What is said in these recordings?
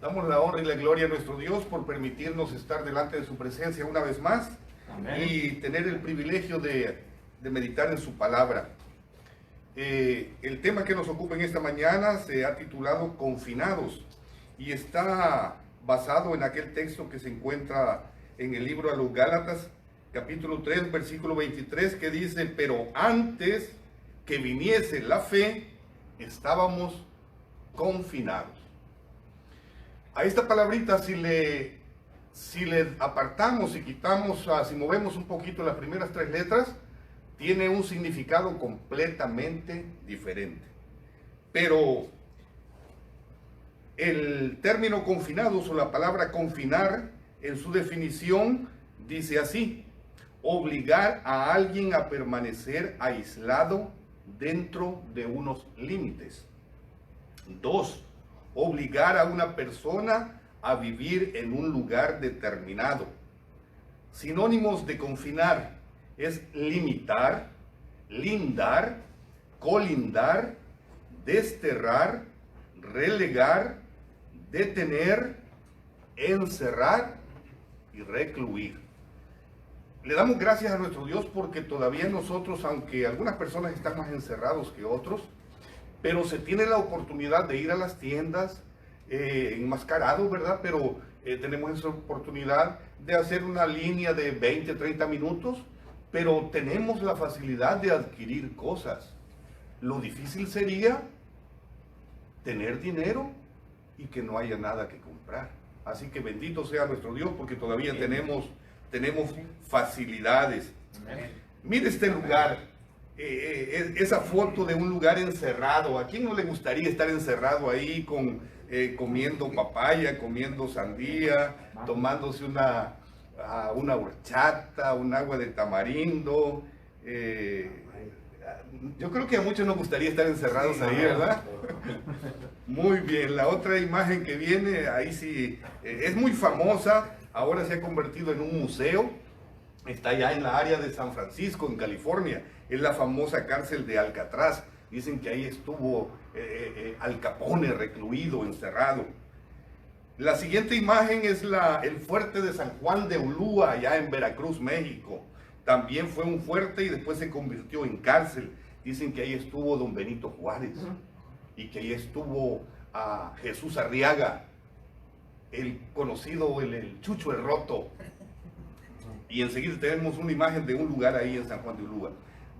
Damos la honra y la gloria a nuestro Dios por permitirnos estar delante de su presencia una vez más. Amén. Y tener el privilegio de meditar en su palabra. El tema que nos ocupa en esta mañana se ha titulado Confinados y está basado en aquel texto que se encuentra en el libro a los Gálatas, capítulo 3, versículo 23, que dice: pero antes que viniese la fe, estábamos confinados. A esta palabrita, si le apartamos y quitamos, si movemos un poquito las primeras tres letras, tiene un significado completamente diferente. Pero el término confinados o la palabra confinar, en su definición, dice así: obligar a alguien a permanecer aislado dentro de unos límites. 2. Obligar a una persona a vivir en un lugar determinado. Sinónimos de confinar es limitar, lindar, colindar, desterrar, relegar, detener, encerrar y recluir. Le damos gracias a nuestro Dios porque todavía nosotros, aunque algunas personas están más encerrados que otros, pero se tiene la oportunidad de ir a las tiendas enmascarados, ¿verdad? Pero tenemos esa oportunidad de hacer una línea de 20, 30 minutos, pero tenemos la facilidad de adquirir cosas. Lo difícil sería tener dinero y que no haya nada que comprar. Así que bendito sea nuestro Dios porque todavía tenemos facilidades. Mire este lugar. Esa foto de un lugar encerrado. ¿A quién no le gustaría estar encerrado ahí comiendo papaya, comiendo sandía, tomándose una horchata, un agua de tamarindo? Yo creo que a muchos nos gustaría estar encerrados ahí, ¿verdad? Muy bien. La otra imagen que viene, ahí sí, es muy famosa. Ahora se ha convertido en un museo. Está ya en la área de San Francisco, en California. Es la famosa cárcel de Alcatraz. Dicen que ahí estuvo Al Capone recluido, encerrado. La siguiente imagen es el fuerte de San Juan de Ulúa, allá en Veracruz, México. También fue un fuerte y después se convirtió en cárcel. Dicen que ahí estuvo don Benito Juárez y que ahí estuvo Jesús Arriaga, el conocido, el Chucho el Roto. Y enseguida tenemos una imagen de un lugar ahí en San Juan de Ulúa.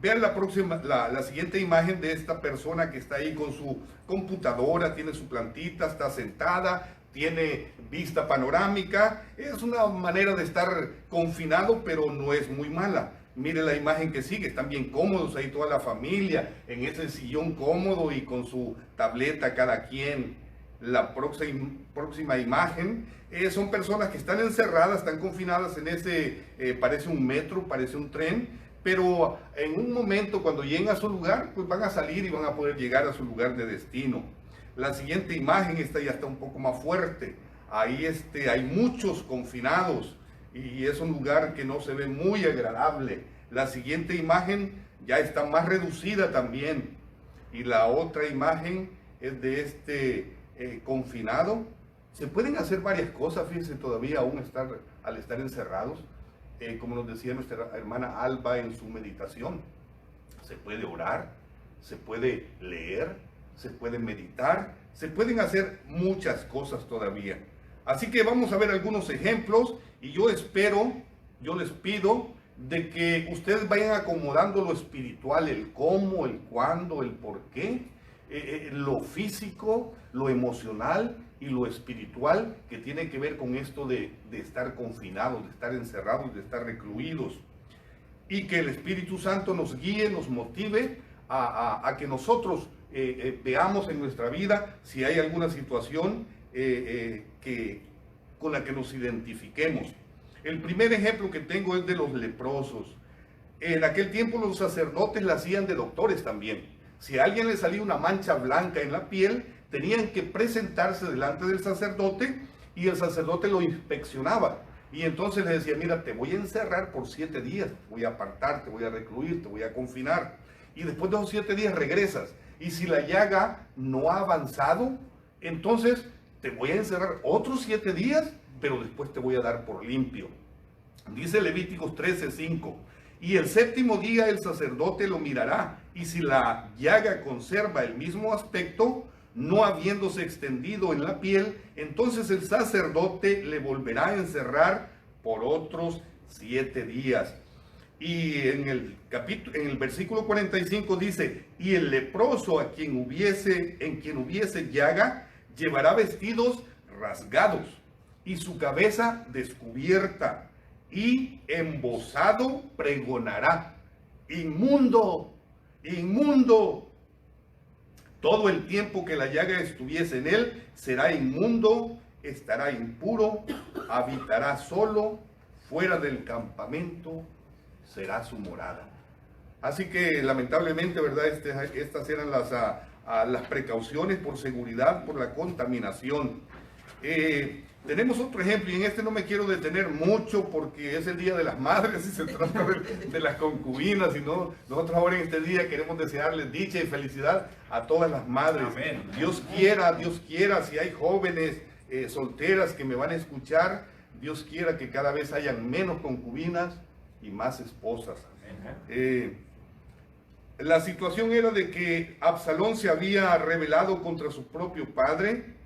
Vean la siguiente imagen de esta persona que está ahí con su computadora, tiene su plantita, está sentada, tiene vista panorámica. Es una manera de estar confinado, pero no es muy mala. Mire la imagen que sigue, están bien cómodos ahí toda la familia, en ese sillón cómodo y con su tableta cada quien. La próxima imagen son personas que están encerradas, están confinadas en ese, parece un metro, parece un tren, pero en un momento cuando lleguen a su lugar, pues van a salir y van a poder llegar a su lugar de destino. La siguiente imagen, esta ya está un poco más fuerte. Ahí hay muchos confinados y es un lugar que no se ve muy agradable. La siguiente imagen ya está más reducida también. Y la otra imagen es de confinado. Se pueden hacer varias cosas, fíjense, todavía aún al estar encerrados. Como nos decía nuestra hermana Alba en su meditación, se puede orar, se puede leer, se puede meditar, se pueden hacer muchas cosas todavía. Así que vamos a ver algunos ejemplos y yo les pido de que ustedes vayan acomodando lo espiritual, el cómo, el cuándo, el por qué, lo físico, lo emocional y lo espiritual que tiene que ver con esto de estar confinados, de estar encerrados, de estar recluidos. Y que el Espíritu Santo nos guíe, nos motive a que nosotros veamos en nuestra vida si hay alguna situación con la que nos identifiquemos. El primer ejemplo que tengo es de los leprosos. En aquel tiempo los sacerdotes la hacían de doctores también. Si a alguien le salía una mancha blanca en la piel, tenían que presentarse delante del sacerdote y el sacerdote lo inspeccionaba. Y entonces le decía: mira, te voy a encerrar por 7 días, voy a apartar, te voy a recluir, te voy a confinar. Y después de esos 7 días regresas. Y si la llaga no ha avanzado, entonces te voy a encerrar otros 7 días, pero después te voy a dar por limpio. Dice Levíticos 13:5, y el 7º día el sacerdote lo mirará, y si la llaga conserva el mismo aspecto, no habiéndose extendido en la piel, entonces el sacerdote le volverá a encerrar por otros 7 días. Y en el versículo 45 dice, y el leproso en quien hubiese llaga, llevará vestidos rasgados y su cabeza descubierta, y embozado pregonará, inmundo, inmundo. Todo el tiempo que la llaga estuviese en él, será inmundo, estará impuro, habitará solo, fuera del campamento será su morada. Así que lamentablemente, ¿verdad? Estas eran las precauciones por seguridad, por la contaminación. Tenemos otro ejemplo, y en este no me quiero detener mucho porque es el Día de las Madres y se trata de las concubinas, y no, nosotros ahora en este día queremos desearles dicha y felicidad a todas las madres. Amén. Dios quiera, si hay jóvenes solteras que me van a escuchar, Dios quiera que cada vez hayan menos concubinas y más esposas. La situación era de que Absalón se había rebelado contra su propio padre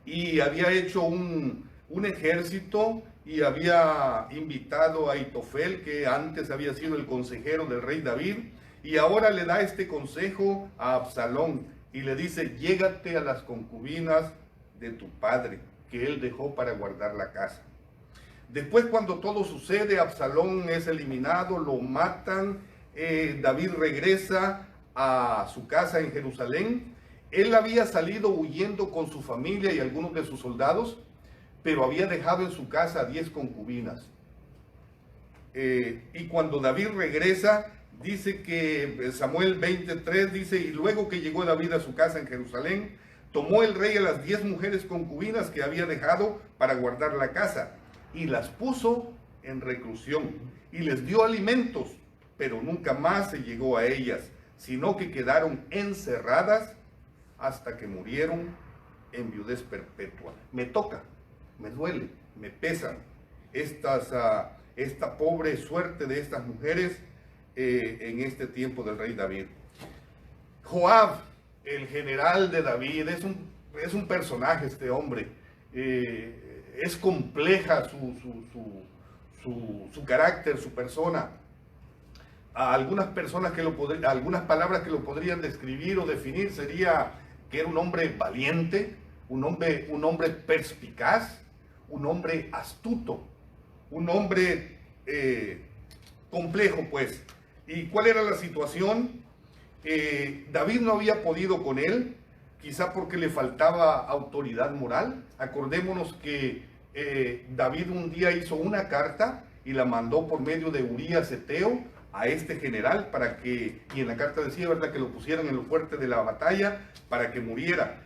y había hecho un ejército y había invitado a Ahitofel, que antes había sido el consejero del rey David, y ahora le da este consejo a Absalón y le dice, llégate a las concubinas de tu padre, que él dejó para guardar la casa. Después, cuando todo sucede, Absalón es eliminado, lo matan, David regresa a su casa en Jerusalén. Él había salido huyendo con su familia y algunos de sus soldados, pero había dejado en su casa 10 concubinas. Y cuando David regresa, dice que Samuel 23 dice, y luego que llegó David a su casa en Jerusalén, tomó el rey a las 10 mujeres concubinas que había dejado para guardar la casa, y las puso en reclusión, y les dio alimentos, pero nunca más se llegó a ellas, sino que quedaron encerradas hasta que murieron en viudez perpetua. Me toca, me duele, me pesan esta pobre suerte de estas mujeres en este tiempo del rey David. Joab, el general de David, es un personaje este hombre. Es compleja su carácter, su persona. Algunas palabras que lo podrían describir o definir sería que era un hombre valiente, un hombre perspicaz, un hombre astuto, un hombre complejo, pues. ¿Y cuál era la situación? David no había podido con él, quizá porque le faltaba autoridad moral. Acordémonos que David un día hizo una carta y la mandó por medio de Urías Eteo a este general y en la carta decía, ¿verdad?, que lo pusieran en lo fuerte de la batalla para que muriera.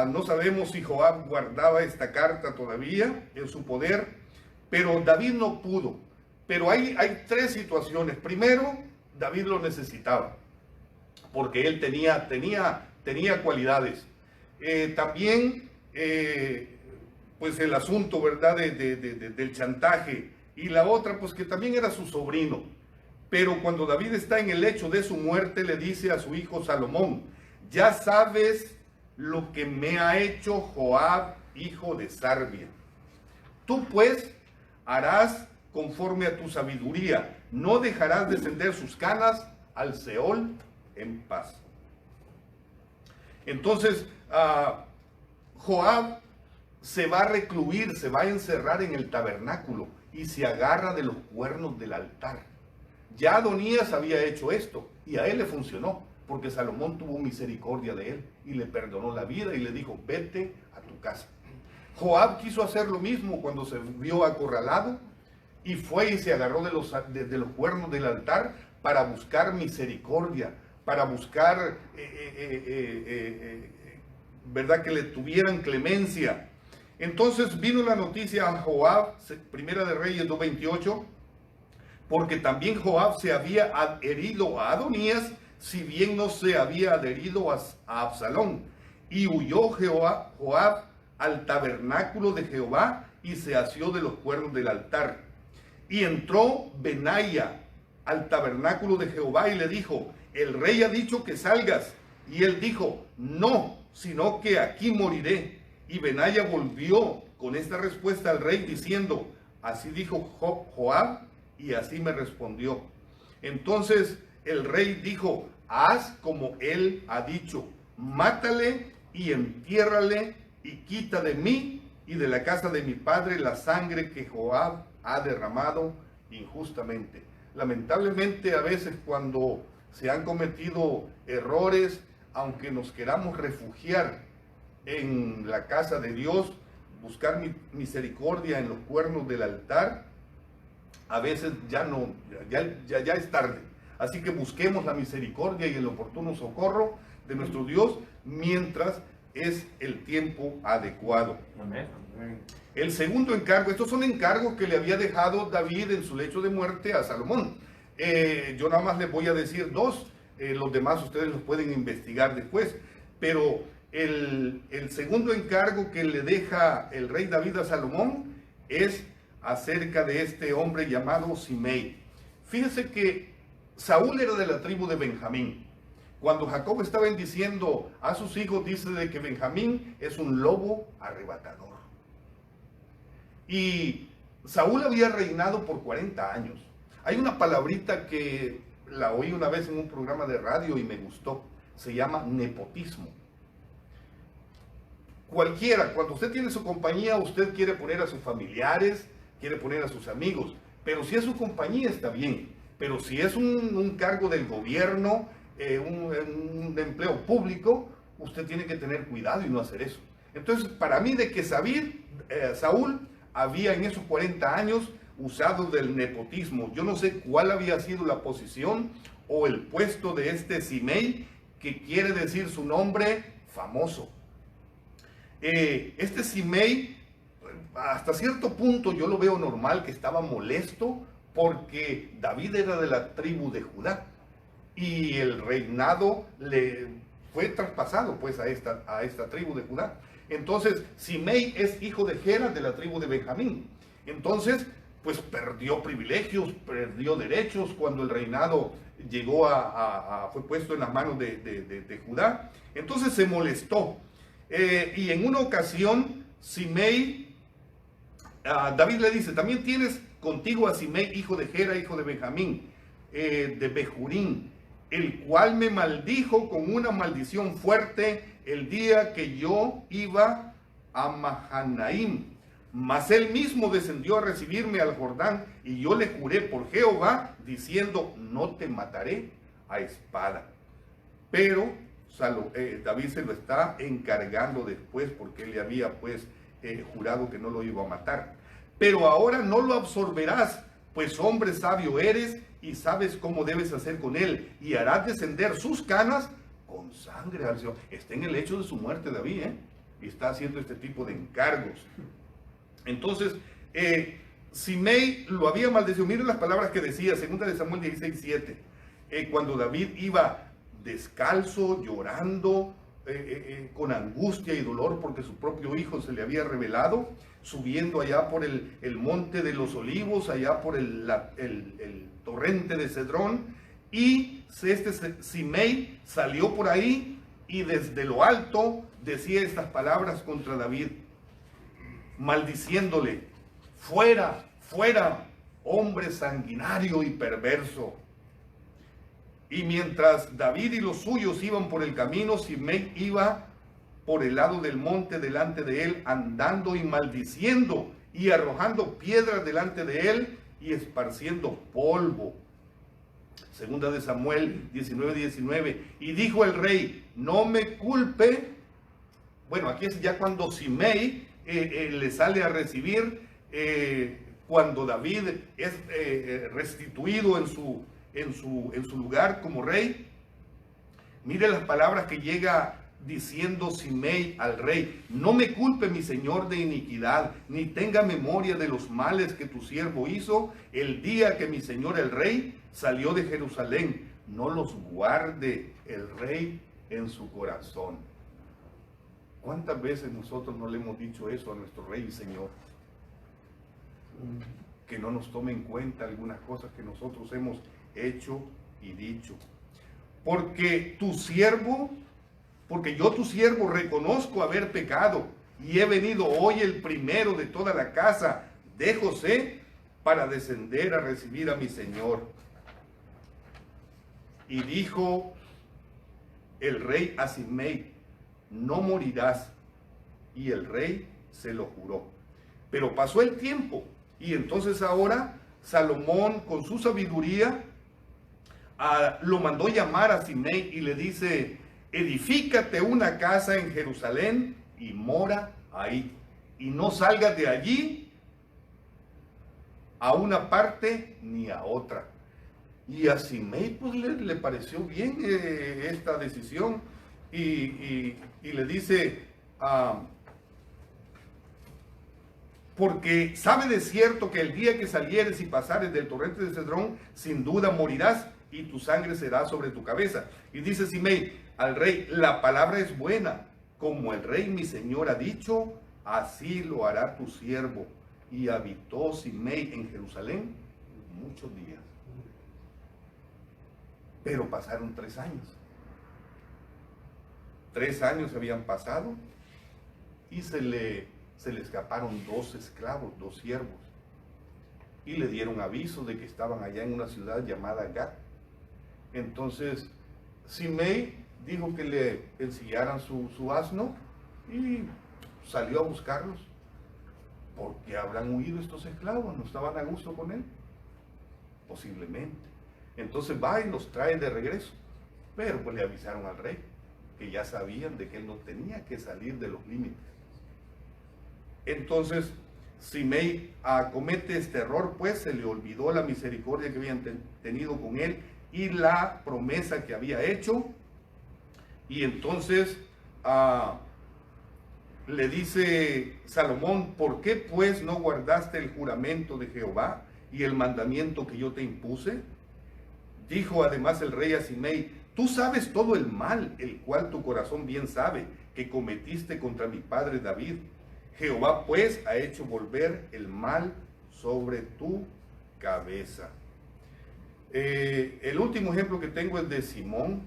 No sabemos si Joab guardaba esta carta todavía en su poder, pero David no pudo. Pero hay 3 situaciones. Primero, David lo necesitaba, porque él tenía cualidades. También, pues el asunto, ¿verdad?, del chantaje. Y la otra, pues que también era su sobrino. Pero cuando David está en el lecho de su muerte, le dice a su hijo Salomón, ya sabes lo que me ha hecho Joab, hijo de Sarbia. Tú pues harás conforme a tu sabiduría, no dejarás descender sus canas al Seol en paz. Entonces, Joab se va a recluir, se va a encerrar en el tabernáculo y se agarra de los cuernos del altar. Ya Adonías había hecho esto y a él le funcionó, porque Salomón tuvo misericordia de él y le perdonó la vida y le dijo, vete a tu casa. Joab quiso hacer lo mismo cuando se vio acorralado y fue y se agarró de los cuernos del altar para buscar misericordia, para buscar, ¿verdad?, que le tuvieran clemencia. Entonces vino la noticia a Joab, Primera de Reyes 2:28, porque también Joab se había adherido a Adonías, si bien no se había adherido a Absalón. Y huyó Joab al tabernáculo de Jehová y se asió de los cuernos del altar. Y entró Benaía al tabernáculo de Jehová y le dijo: el rey ha dicho que salgas. Y él dijo: no, sino que aquí moriré. Y Benaía volvió con esta respuesta al rey diciendo: así dijo Joab y así me respondió. Entonces el rey dijo: haz como él ha dicho, mátale y entiérrale y quita de mí y de la casa de mi padre la sangre que Joab ha derramado injustamente. Lamentablemente, a veces cuando se han cometido errores, aunque nos queramos refugiar en la casa de Dios, buscar misericordia en los cuernos del altar, a veces ya es tarde. Así que busquemos la misericordia y el oportuno socorro de nuestro Dios mientras es el tiempo adecuado. Amén. El segundo encargo, estos son encargos que le había dejado David en su lecho de muerte a Salomón. Yo nada más les voy a decir dos, los demás ustedes los pueden investigar después, pero el segundo encargo que le deja el rey David a Salomón es acerca de este hombre llamado Simei. Fíjense que Saúl era de la tribu de Benjamín. Cuando Jacob está bendiciendo a sus hijos, dice de que Benjamín es un lobo arrebatador. Y Saúl había reinado por 40 años. Hay una palabrita que la oí una vez en un programa de radio y me gustó. Se llama nepotismo. Cualquiera, cuando usted tiene su compañía, usted quiere poner a sus familiares, quiere poner a sus amigos. Pero si es su compañía, está bien. Pero si es un cargo del gobierno, un empleo público, usted tiene que tener cuidado y no hacer eso. Entonces, para mí, de que Saúl había en esos 40 años usado del nepotismo. Yo no sé cuál había sido la posición o el puesto de este Simei, que quiere decir su nombre famoso. Este Simei, hasta cierto punto yo lo veo normal, que estaba molesto porque David era de la tribu de Judá y el reinado le fue traspasado pues a esta tribu de Judá. Entonces Simei es hijo de Gera, de la tribu de Benjamín. Entonces pues perdió privilegios, perdió derechos cuando el reinado llegó fue puesto en las manos de Judá. Entonces se molestó. Y en una ocasión Simei, David le dice: también tienes contigo a Simei, hijo de Gera, hijo de Benjamín, de Bejurín, el cual me maldijo con una maldición fuerte el día que yo iba a Mahanaim. Mas él mismo descendió a recibirme al Jordán, y yo le juré por Jehová, diciendo: no te mataré a espada. Pero David se lo está encargando después, porque él le había pues jurado que no lo iba a matar. Pero ahora no lo absorberás, pues hombre sabio eres y sabes cómo debes hacer con él, y harás descender sus canas con sangre al Señor. Está en el hecho de su muerte David, y está haciendo este tipo de encargos. Entonces, Simei lo había maldecido. Miren las palabras que decía, 2 Samuel 16:7. Cuando David iba descalzo, llorando, con angustia y dolor porque su propio hijo se le había revelado, subiendo allá por el monte de los olivos, allá por el torrente de Cedrón, y Simei salió por ahí y desde lo alto decía estas palabras contra David, maldiciéndole: fuera, fuera, hombre sanguinario y perverso. Y mientras David y los suyos iban por el camino, Simei iba por el lado del monte delante de él, andando y maldiciendo y arrojando piedras delante de él y esparciendo polvo. 2 Samuel 19:19. Y dijo el rey: no me culpe. Bueno, aquí es ya cuando Simei le sale a recibir, cuando David es restituido en su lugar como rey. Mire las palabras que llega diciendo Simei al rey: no me culpe mi señor de iniquidad, ni tenga memoria de los males que tu siervo hizo el día que mi señor el rey salió de Jerusalén. No los guarde el rey en su corazón. ¿Cuántas veces nosotros no le hemos dicho eso a nuestro Rey y Señor? Que no nos tome en cuenta algunas cosas que nosotros hemos hecho y dicho. Porque yo tu siervo reconozco haber pecado y he venido hoy el primero de toda la casa de José para descender a recibir a mi Señor. Y dijo el rey a Simei, no morirás. Y el rey se lo juró. Pero pasó el tiempo y entonces ahora Salomón con su sabiduría lo mandó llamar a Simei y le dice, edifícate una casa en Jerusalén y mora ahí. Y no salgas de allí a una parte ni a otra. Y a Simei pues le pareció bien esta decisión y le dice, porque sabe de cierto que el día que salieres y pasares del torrente de Cedrón, sin duda morirás y tu sangre será sobre tu cabeza. Y dice Simei al rey, la palabra es buena, como el rey mi señor ha dicho, así lo hará tu siervo. Y habitó Simei en Jerusalén muchos días. Pero pasaron 3 años. 3 años habían pasado y se le escaparon 2 esclavos, 2 siervos. Y le dieron aviso de que estaban allá en una ciudad llamada Gat. Entonces Simei dijo que le ensillaran su asno y salió a buscarlos. ¿Por qué habrán huido estos esclavos? ¿No estaban a gusto con él? Posiblemente. Entonces va y los trae de regreso. Pero pues le avisaron al rey que ya sabían de que él no tenía que salir de los límites. Entonces Simei comete este error, pues se le olvidó la misericordia que habían tenido con él y la promesa que había hecho. Y entonces le dice Salomón, ¿por qué pues no guardaste el juramento de Jehová y el mandamiento que yo te impuse? Dijo además el rey a Simei, tú sabes todo el mal, el cual tu corazón bien sabe, que cometiste contra mi padre David. Jehová pues ha hecho volver el mal sobre tu cabeza. El último ejemplo que tengo es de Simón.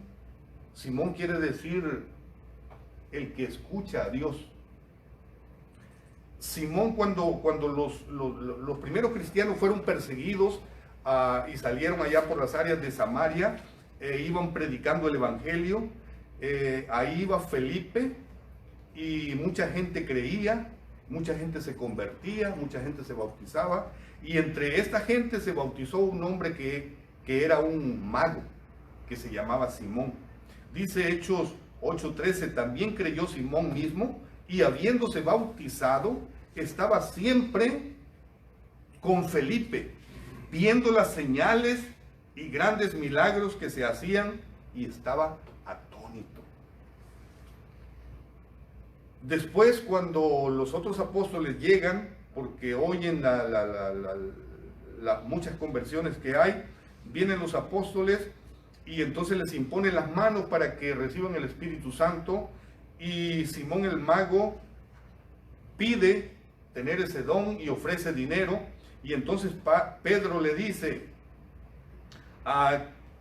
Simón quiere decir el que escucha a Dios. Simón, cuando los primeros cristianos fueron perseguidos y salieron allá por las áreas de Samaria, iban predicando el evangelio, ahí iba Felipe y mucha gente creía, mucha gente se convertía, mucha gente se bautizaba, y entre esta gente se bautizó un hombre que era un mago, que se llamaba Simón. Dice Hechos 8:13, también creyó Simón mismo, y habiéndose bautizado, estaba siempre con Felipe, viendo las señales y grandes milagros que se hacían, y estaba atónito. Después, cuando los otros apóstoles llegan, porque oyen muchas conversiones que hay, vienen los apóstoles y entonces les imponen las manos para que reciban el Espíritu Santo, y Simón el mago pide tener ese don y ofrece dinero, y entonces Pedro le dice,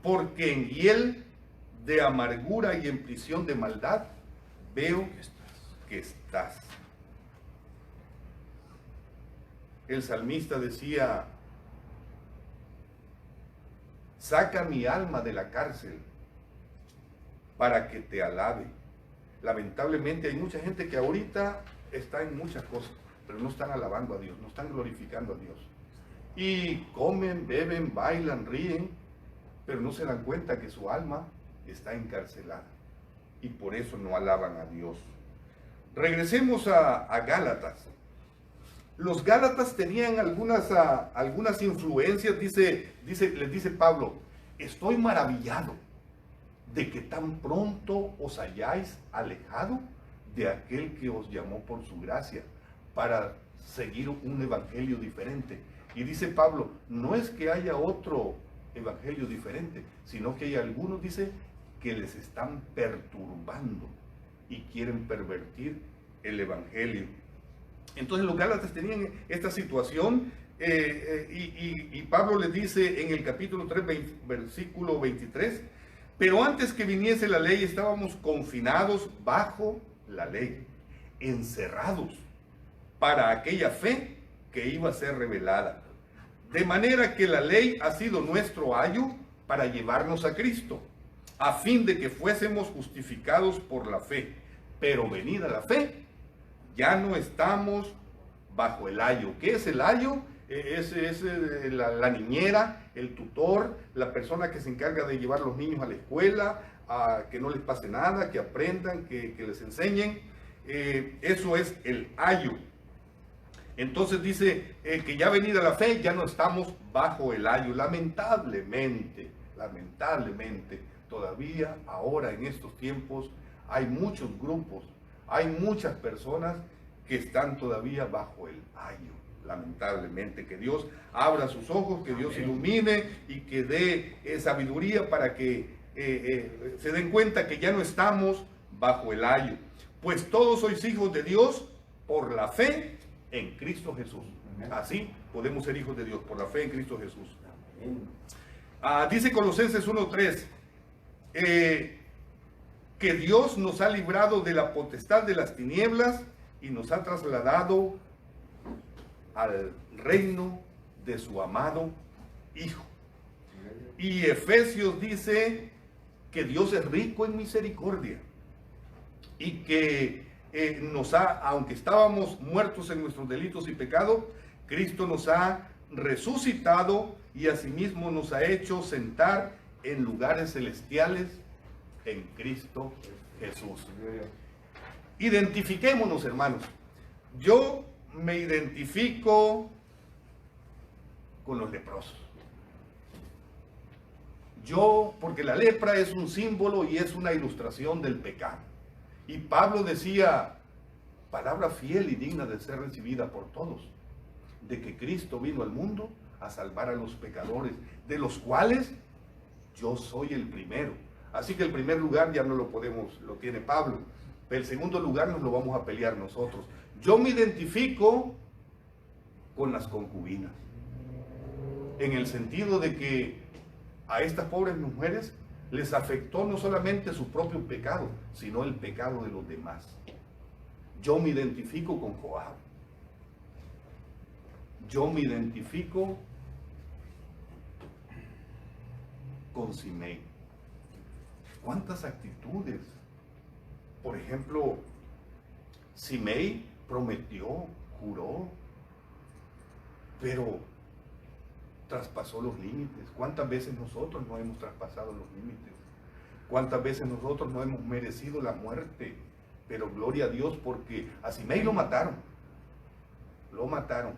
porque en hiel de amargura y en prisión de maldad veo que estás. El salmista decía, saca mi alma de la cárcel para que te alabe. Lamentablemente hay mucha gente que ahorita está en muchas cosas, pero no están alabando a Dios, no están glorificando a Dios. Y comen, beben, bailan, ríen, pero no se dan cuenta que su alma está encarcelada. Y por eso no alaban a Dios. Regresemos a Gálatas. Los Gálatas tenían algunas influencias, les dice Pablo, estoy maravillado de que tan pronto os hayáis alejado de aquel que os llamó por su gracia para seguir un evangelio diferente. Y dice Pablo, no es que haya otro evangelio diferente, sino que hay algunos, dice, que les están perturbando y quieren pervertir el evangelio. Entonces los gálatas tenían esta situación y Pablo les dice en el capítulo 3, versículo 23, pero antes que viniese la ley estábamos confinados bajo la ley, encerrados para aquella fe que iba a ser revelada. De manera que la ley ha sido nuestro ayo para llevarnos a Cristo, a fin de que fuésemos justificados por la fe. Pero venida la fe, ya no estamos bajo el ayo. ¿Qué es el ayo? Es la niñera, el tutor, la persona que se encarga de llevar a los niños a la escuela, a que no les pase nada, que aprendan, que les enseñen. Eso es el ayo. Entonces dice que ya venida la fe, ya no estamos bajo el ayo. Lamentablemente, todavía ahora en estos tiempos hay muchos grupos, hay muchas personas que están todavía bajo el ayo. Lamentablemente, que Dios abra sus ojos, que Dios ilumine y que dé sabiduría para que se den cuenta que ya no estamos bajo el ayo. Pues todos sois hijos de Dios por la fe en Cristo Jesús. Así podemos ser hijos de Dios por la fe en Cristo Jesús. Dice Colosenses 1:3 que Dios nos ha librado de la potestad de las tinieblas y nos ha trasladado al reino de su amado Hijo. Y Efesios dice que Dios es rico en misericordia y que aunque estábamos muertos en nuestros delitos y pecados, Cristo nos ha resucitado y asimismo nos ha hecho sentar en lugares celestiales en Cristo Jesús. Identifiquémonos, hermanos. Yo me identifico con los leprosos. Porque la lepra es un símbolo y es una ilustración del pecado. Y Pablo decía, palabra fiel y digna de ser recibida por todos, de que Cristo vino al mundo a salvar a los pecadores, de los cuales yo soy el primero. Así que el primer lugar ya no lo tiene Pablo. El segundo lugar nos lo vamos a pelear nosotros. Yo me identifico con las concubinas, en el sentido de que a estas pobres mujeres les afectó no solamente su propio pecado, sino el pecado de los demás. Yo me identifico con Joab. Yo me identifico con Simei. ¿Cuántas actitudes? Por ejemplo, Simei prometió, juró, pero traspasó los límites. ¿Cuántas veces nosotros no hemos traspasado los límites? ¿Cuántas veces nosotros no hemos merecido la muerte? Pero gloria a Dios, porque a Simei lo mataron. Lo mataron.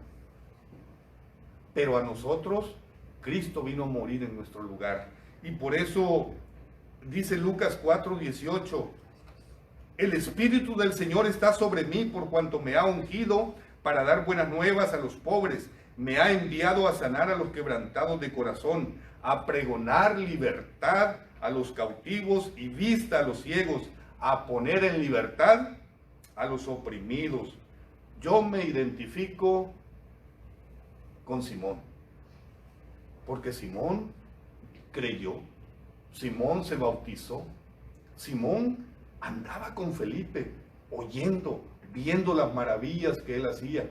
Pero a nosotros, Cristo vino a morir en nuestro lugar. Y por eso dice Lucas 4:18, el Espíritu del Señor está sobre mí por cuanto me ha ungido para dar buenas nuevas a los pobres. Me ha enviado a sanar a los quebrantados de corazón, a pregonar libertad a los cautivos y vista a los ciegos, a poner en libertad a los oprimidos. Yo me identifico con Simón, porque Simón creyó, Simón se bautizó, Simón andaba con Felipe, oyendo, viendo las maravillas que él hacía.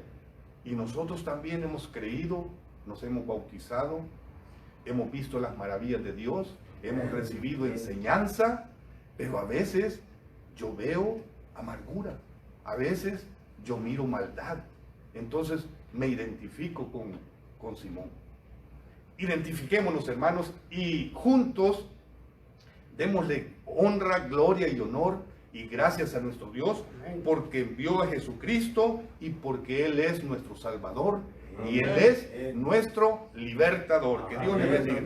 Y nosotros también hemos creído, nos hemos bautizado, hemos visto las maravillas de Dios, hemos recibido enseñanza, pero a veces yo veo amargura, a veces yo miro maldad. Entonces me identifico con Simón. Identifiquémonos, hermanos, y juntos démosle honra, gloria y honor y gracias a nuestro Dios, porque envió a Jesucristo y porque Él es nuestro Salvador y Él es nuestro libertador. Que Dios le bendiga.